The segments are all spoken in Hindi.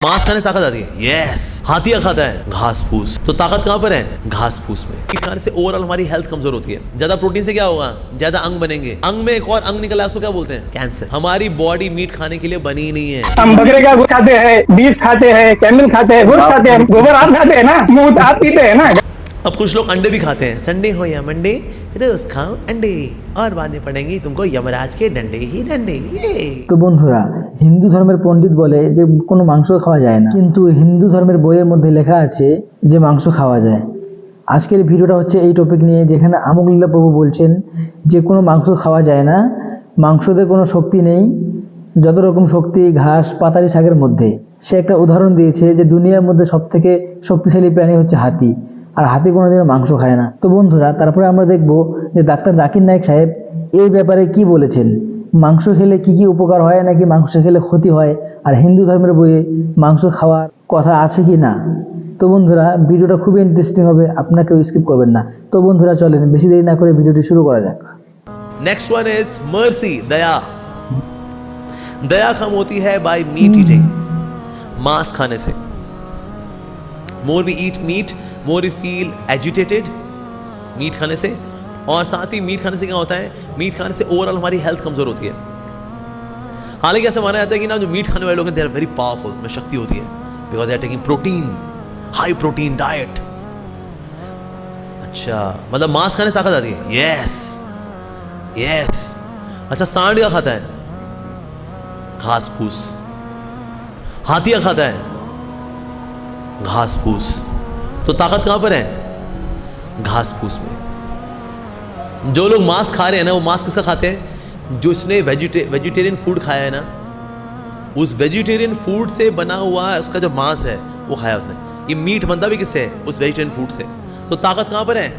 मांस खाने से ताकत आती है। यस। हाथी खाता है घास फूस, तो ताकत कहाँ पर है? घास फूस में। मीट खाने से ओवरऑल हमारी हेल्थ कमजोर होती है। ज्यादा प्रोटीन से क्या होगा? ज्यादा अंग बनेंगे। अंग में एक और अंग निकला, उसको क्या बोलते हैं? कैंसर। हमारी बॉडी मीट खाने के लिए बनी ही नहीं है। हम बकरे का गोश्त खाते हैं, बीफ खाते हैं, कैमल खाते हैं, गुड़ खाते हैं, गोबर आप खाते हैं ना, दूध आप पीते हैं ना। अब कुछ लोग अंडे भी खाते हैं। संडे हो या मंडे, रोज खाओ अंडे और बांधने पड़ेंगे तुमको यमराज के डंडे ही डंडे। তো বন্ধুরা, হিন্দু ধর্মের পণ্ডিত বলে যে কোনো মাংস খাওয়া যায় না, কিন্তু হিন্দু ধর্মের বইয়ের মধ্যে লেখা আছে যে মাংস খাওয়া যায়। আজকের ভিডিওটা হচ্ছে এই টপিক নিয়ে, যেখানে আমোঘলীলা প্রভু বলছেন যে কোনো মাংস খাওয়া যায় না, মাংসতে কোনো শক্তি নেই, যত রকম শক্তি ঘাস পাতারি শাকের মধ্যে। সে একটা উদাহরণ দিয়েছে যে দুনিয়ার মধ্যে সবথেকে শক্তিশালী প্রাণী হচ্ছে হাতি, আর হাতি কোনোদিনও মাংস খায় না। তো বন্ধুরা, তারপরে আমরা দেখব যে ডাক্তার জাকির নায়েক সাহেব এই ব্যাপারে কি বলেছেন, মাংস খেলে কি কি উপকার হয় নাকি মাংস খেলে ক্ষতি হয়, আর হিন্দু ধর্মের বইয়ে মাংস খাওয়ার কথা আছে কি না। তো বন্ধুরা, ভিডিওটা খুবই ইন্টারেস্টিং হবে, আপনাকেও স্কিপ করবেন না। তো বন্ধুরা চলেন বেশি দেরি না করে ভিডিওটি শুরু করা যাক। नेक्स्ट वन इज मर्सी, दया। दया कम होती है बाय मीट ईटिंग, मांस खाने से। More we eat meat, more we feel agitated, meat खाने से। और साथ ही मीट खाने से क्या होता है? मीट खाने से ओवरऑल हमारी हेल्थ कमजोर होती है। हालांकि ऐसा माना जाता है कि ना जो मीट खाने वाले लोग हैं, दे आर वेरी पावरफुल, में शक्ति होती है, because they are taking protein, high protein diet. अच्छा, मतलब मांस खाने से ताकत आती है। Yes yes. अच्छा, सांड क्या खाता है? घास फूस। हाथी क्या खाता है? घास फूस। तो ताकत कहां पर है? घास फूस में। जो लोग मांस खा रहे हैं ना, वो मांस किसका खाते हैं? जिसने वेजिटेरियन फूड खाया है ना, उस वेजिटेरियन फूड से बना हुआ उसका जो मांस है वो खाया उसने। ये मीट बनता भी किससे है? उस वेजिटेरियन फूड से। तो ताकत कहां पर है?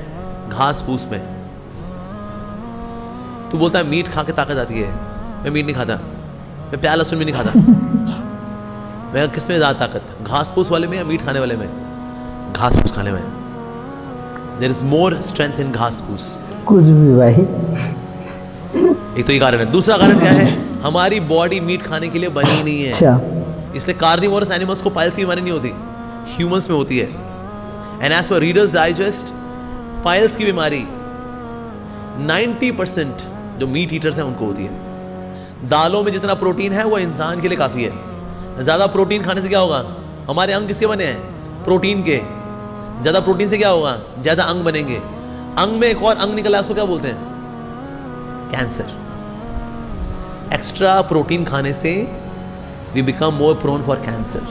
घास फूस में। तू बोलता है मीट खा के ताकत आती है। मैं मीट नहीं खाता, मैं प्याज लहसुन भी नहीं खाता। मैं किस में ज़्यादा ताकत? घास फूस वाले में या मीट खाने वाले में? घास फूस खाने में। There is more strength in घास फूस। कुछ भी भाई। एक तो ये कारण है। दूसरा कारण क्या है? हमारी बॉडी मीट खाने के लिए बनी ही नहीं है। अच्छा, इसलिए कार्निवोरस एनिमल्स को पाइल्स की बीमारी नहीं होती, ह्यूमंस में होती है। And as per Reader's Digest, piles की बीमारी 90% जो मीट ईटर्स हैं उनको होती है। दालों में जितना प्रोटीन है वो इंसान के लिए काफ़ी है। ज़्यादा प्रोटीन खाने से क्या होगा? हमारे अंग किसके बने हैं? प्रोटीन के। ज़्यादा प्रोटीन से क्या होगा? ज़्यादा अंग बनेंगे। अंग में एक और अंग निकला, उसको क्या बोलते हैं? कैंसर। एक्स्ट्रा प्रोटीन खाने से we become more prone for cancer.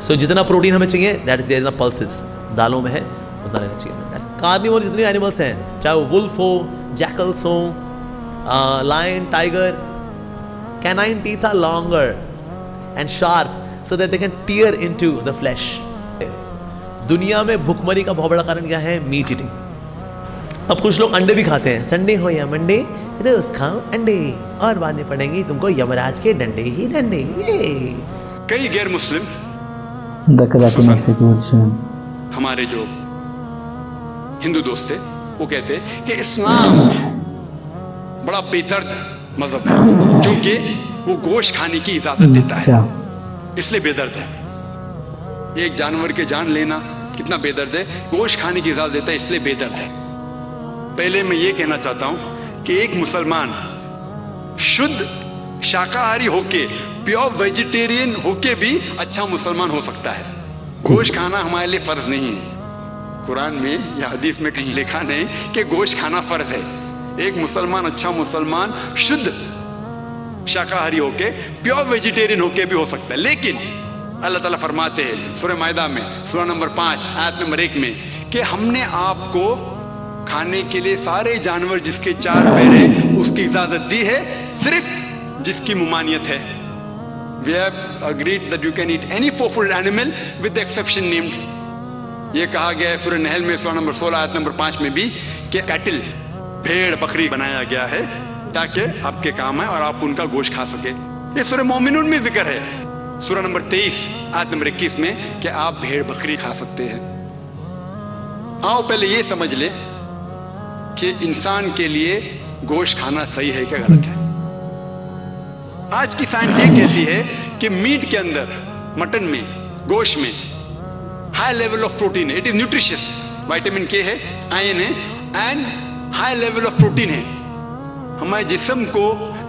So जितना प्रोटीन हमें चाहिए, that is there is pulses, दालों में है उतना लेना चाहिए। कार्निवोर जितने एनिमल्स हैं, चाहे वो वुल्फ हो, जैकल्स हो, lion, tiger, canine teeth are longer and sharp so that they can tear into the flesh. दुनिया में भुखमरी का बहुत बड़ा कारण क्या है? Meat eating. अब कुछ लोग अंडे भी खाते हैं। संडे हो या मंडे, रोज खाओ अंडे और बांधने पड़ेंगे तुमको यमराज के डंडे ही डंडे। कई गैर मुस्लिम हमारे जो हिंदू दोस्त थे वो कहते कि इस्लाम बड़ा बेदर्द मजहब है, क्योंकि वो गोश्त खाने की इजाजत देता है, इसलिए बेदर्द है। एक जानवर के जान लेना कितना बेदर्द है, गोश्त खाने की इजाजत देता है इसलिए बेदर्द है। पहले मैं ये कहना चाहता हूं कि एक मुसलमान शुद्ध शाकाहारी होके, प्योर वेजिटेरियन होके भी अच्छा मुसलमान हो सकता है। गोश्त खाना हमारे लिए फर्ज नहीं है। कुरान में या हदीस में कहीं लिखा नहीं कि गोश्त खाना फर्ज है। एक मुसलमान, अच्छा मुसलमान शुद्ध शाकाहारी होके, प्योर वेजिटेरियन होके भी हो सकता है। लेकिन अल्लाह ताला फरमाते हैं सूरह मायदा में, सूरह नंबर 5 आयत नंबर 1 में, कि हमने आपको खाने के लिए सारे जानवर जिसके 4 पैर हैं उसकी इजाजत दी है, सिर्फ जिसकी मुमानियत है। We have agreed that you can eat any four-footed animal with the exception named. ये कहा गया है सूरह नहल में सूरह नंबर 16 आयत नंबर 5 में भी कि कैटल, भेड़ बकरी बनाया गया है ताकि आपके काम आए और आप उनका गोश्त खा सके। ये सूरह मोमिनून में जिक्र है सूरह नंबर 23 आयत नंबर 21 में कि आप भेड़ बकरी खा सकते हैं। आओ पहले ये समझ ले कि इंसान के लिए गोश्त खाना सही है क्या गलत है। आज की साइंस ये कहती है कि मीट के अंदर मटन में, गोश्त में हाई लेवल ऑफ प्रोटीन है, इट इज न्यूट्रिशियस, विटामिन के है, आयरन है and high level of protein है। हमारे जिस्म को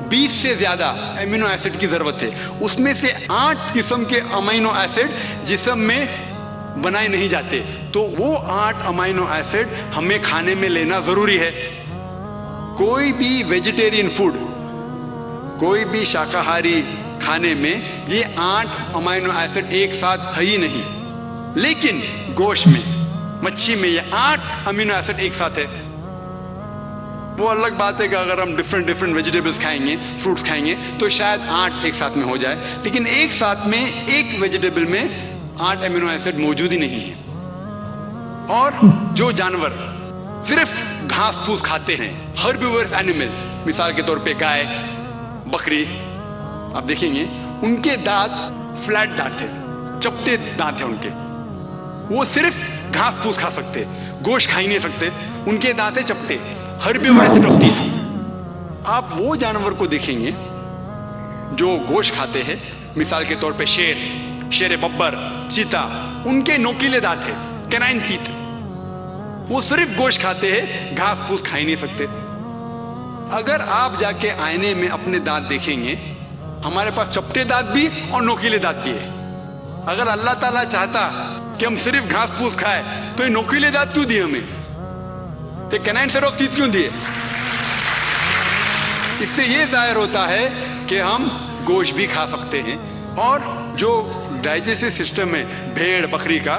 20 से ज्यादा अमीनो एसिड की जरूरत है, उसमें से 8 किस्म के अमीनो एसिड जिस्म में बनाए नहीं जाते, तो वो 8 अमीनो एसिड हमें खाने में लेना जरूरी है। कोई भी वेजिटेरियन फूड, कोई भी शाकाहारी खाने में ये 8 अमीनो एसिड एक साथ है ही नहीं, लेकिन गोश्त में, मच्छी में ये 8 अमीनो एसिड एक साथ है। वो अलग बात है कि अगर हम डिफरेंट वेजिटेबल्स खाएंगे, फ्रूट्स खाएंगे, तो शायद 8 एक साथ में हो जाए, लेकिन एक साथ में एक वेजिटेबल में 8 अमीनो एसिड मौजूद ही नहीं है। और जो जानवर सिर्फ घास फूस खाते हैं, हर्बिवोरस एनिमल, मिसाल के तौर पे गाय, बकरी, आप देखेंगे उनके दांत फ्लैट दांत है, चपटे दांत है उनके, वो सिर्फ घास फूस खा सकते, गोश्त खा ही नहीं सकते, उनके दांत है चपटे, हर्बिवोरस रफ्ती। आप वो जानवर को देखेंगे जो गोश्त खाते हैं, मिसाल के तौर पे शेर बब्बर, चीता, उनके नोकीले दांत है, कैनाइन टीथ, वो सिर्फ गोश्त खाते हैं, घास फूस खा ही नहीं सकते। अगर आप जाके आईने में अपने दांत देखेंगे, हमारे पास चपटे दांत भी और नोकीले दांत भी है। अगर अल्लाह ताला चाहता कि हम सिर्फ घास फूस खाए, तो ये नोकीले दांत क्यों दिए हमें, तो कैनाइन सेट ऑफ टीथ क्यों दिए? इससे ये जाहिर होता है कि हम गोश्त भी खा सकते हैं। और जो डाइजेस्टिव सिस्टम है भेड़ बकरी का,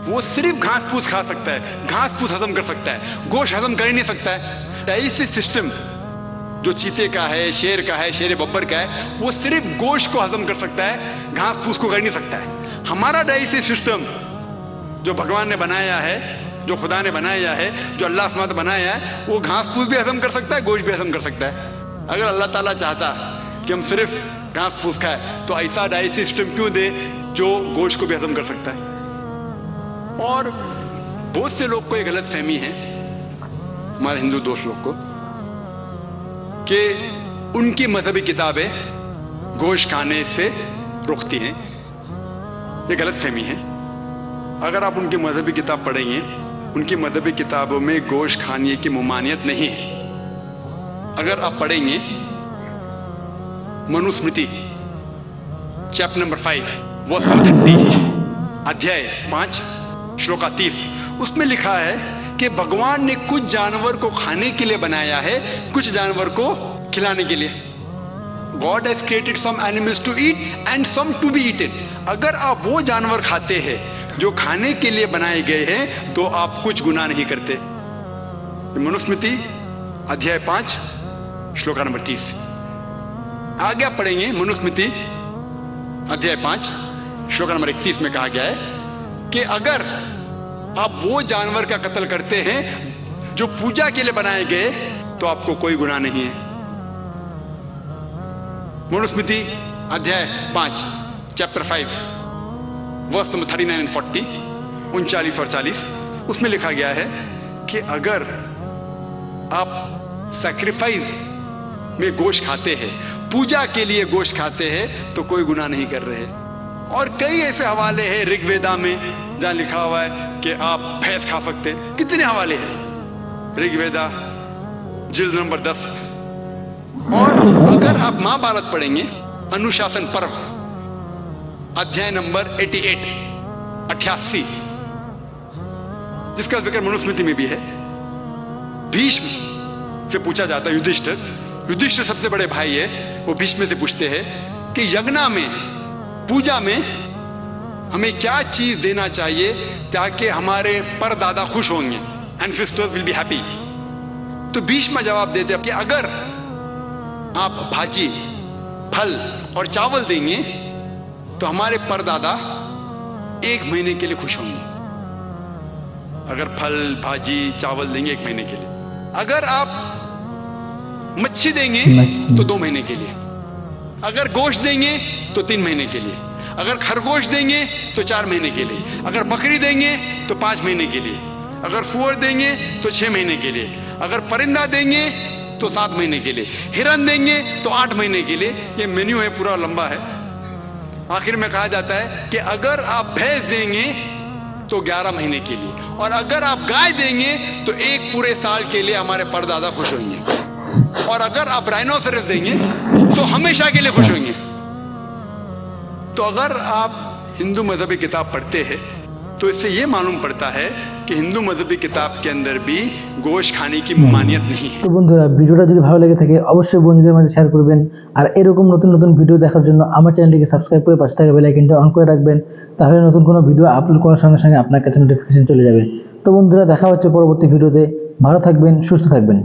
वो सिर्फ घास फूस खा सकता है, घास फूस हजम कर सकता है, गोश्त हजम कर ही नहीं सकता है। डाइजेस्टिव सिस्टम जो चीते का है, शेर का है, शेर बब्बर का है, वो सिर्फ गोश्त को हजम कर सकता है, घास फूस को कर नहीं सकता है। हमारा डाइजेस्टिव सिस्टम जो भगवान ने बनाया है, जो खुदा ने बनाया है, जो अल्लाह सुब्हानहू बनाया है, वो घास फूस भी हजम कर सकता है, गोश्त भी हजम कर सकता है। अगर अल्लाह ताला चाहता कि हम सिर्फ घास फूस खाए, तो ऐसा डाइजेस्टिव सिस्टम क्यों दे जो गोश्त को भी हजम कर सकता है। और बहुत से लोग को ये गलत फहमी है, हमारे हिंदू दोस्त लोग को, कि उनकी मजहबी किताबें गोश्त खाने से रोकती हैं। ये गलत फहमी है। अगर आप उनकी मजहबी किताब पढ़ेंगे, उनकी मजहबी किताबों में गोश्त खाने की ममानियत नहीं है। अगर आप पढ़ेंगे मनुस्मृति चैप्टर नंबर 5 वर्स 30, अध्याय 5 श्लोका 30, उसमें लिखा है कि भगवान ने कुछ जानवर को खाने के लिए बनाया है, कुछ जानवर को खिलाने के लिए। God has created some animals to eat and some to be eaten. अगर आप वो जानवर खाते हैं जो खाने के लिए बनाए गए हैं, तो आप कुछ गुनाह नहीं करते। मनुस्मृति अध्याय 5 श्लोका नंबर 30। आगे आप पढ़ेंगे मनुस्मृति अध्याय 5 श्लोका नंबर 31 में कहा गया है कि अगर आप वो जानवर का कत्ल करते हैं जो पूजा के लिए बनाए गए, तो आपको कोई गुनाह नहीं है। मनुस्मृति अध्याय 5 चैप्टर 5 वर्स नंबर 39 एंड 40, 39 और 40, उसमें लिखा गया है कि अगर आप सैक्रिफाइस में गोश्त खाते हैं, पूजा के लिए गोश्त खाते हैं, तो कोई गुनाह नहीं कर रहे। और कई ऐसे हवाले हैं ऋग्वेदा में जहां लिखा हुआ है कि आप भैंस खा सकते हैं। कितने हवाले हैं ऋग्वेदा जिल्द नंबर 10। और अगर आप महाभारत पढ़ेंगे, अनुशासन पर्व अध्याय नंबर 88, जिसका जिक्र मनुस्मृति में भी है, भीष्म से पूछा जाता है, युधिष्ठिर सबसे बड़े भाई है, वो भीष्म से पूछते हैं कि यज्ञ में, पूजा में हमें क्या चीज देना चाहिए ताकि हमारे परदादा खुश होंगे, एंसेस्टर्स विल बी हैप्पी। तो भीष्म जवाब देते हैं कि अगर आप भाजी, फल और चावल देंगे, तो हमारे परदादा 1 महीने के लिए खुश होंगे। अगर फल भाजी चावल देंगे 1 महीने के लिए। अगर आप मच्छी देंगे तो 2 महीने के लिए। अगर गोश्त देंगे तो 3 महीने के लिए। अगर खरगोश देंगे तो 4 महीने के लिए। अगर बकरी देंगे तो 5 महीने के लिए। अगर सूअर देंगे तो 6 महीने के लिए। अगर परिंदा देंगे तो 7 महीने के लिए। हिरन देंगे तो 8 महीने के लिए। ये मेन्यू है, पूरा लंबा है। आखिर में कहा जाता है कि अगर आप भैंस देंगे तो 11 महीने के लिए, और अगर आप गाय देंगे तो एक पूरे साल के लिए हमारे परदादा खुश होंगे, और अगर आप राइनोसरस देंगे तो हमेशा के लिए खुश होंगे। तो अगर आप हिंदू मजहबी किताब पढ़ते हैं तो इससे यह मालूम पड़ता है कि हिंदू मजहबी किताब के अंदर भी गोश्त खाने की ममानियत नहीं है। তো বন্ধুরা ভিডিওটা যদি ভালো লেগে থাকে অবশ্যই বন্ধুদের মাঝে শেয়ার করবেন, আর এরকম নতুন নতুন ভিডিও দেখার জন্য আমার চ্যানেলটিকে সাবস্ক্রাইব করে পাশে থাকা বেল আইকনটা অন করে রাখবেন, তাহলে নতুন কোনো ভিডিও আপলোড করার সঙ্গে সঙ্গে আপনার কাছে নোটিফিকেশন চলে যাবে। তো বন্ধুরা দেখা হচ্ছে পরবর্তী ভিডিওতে, ভালো থাকবেন, সুস্থ থাকবেন।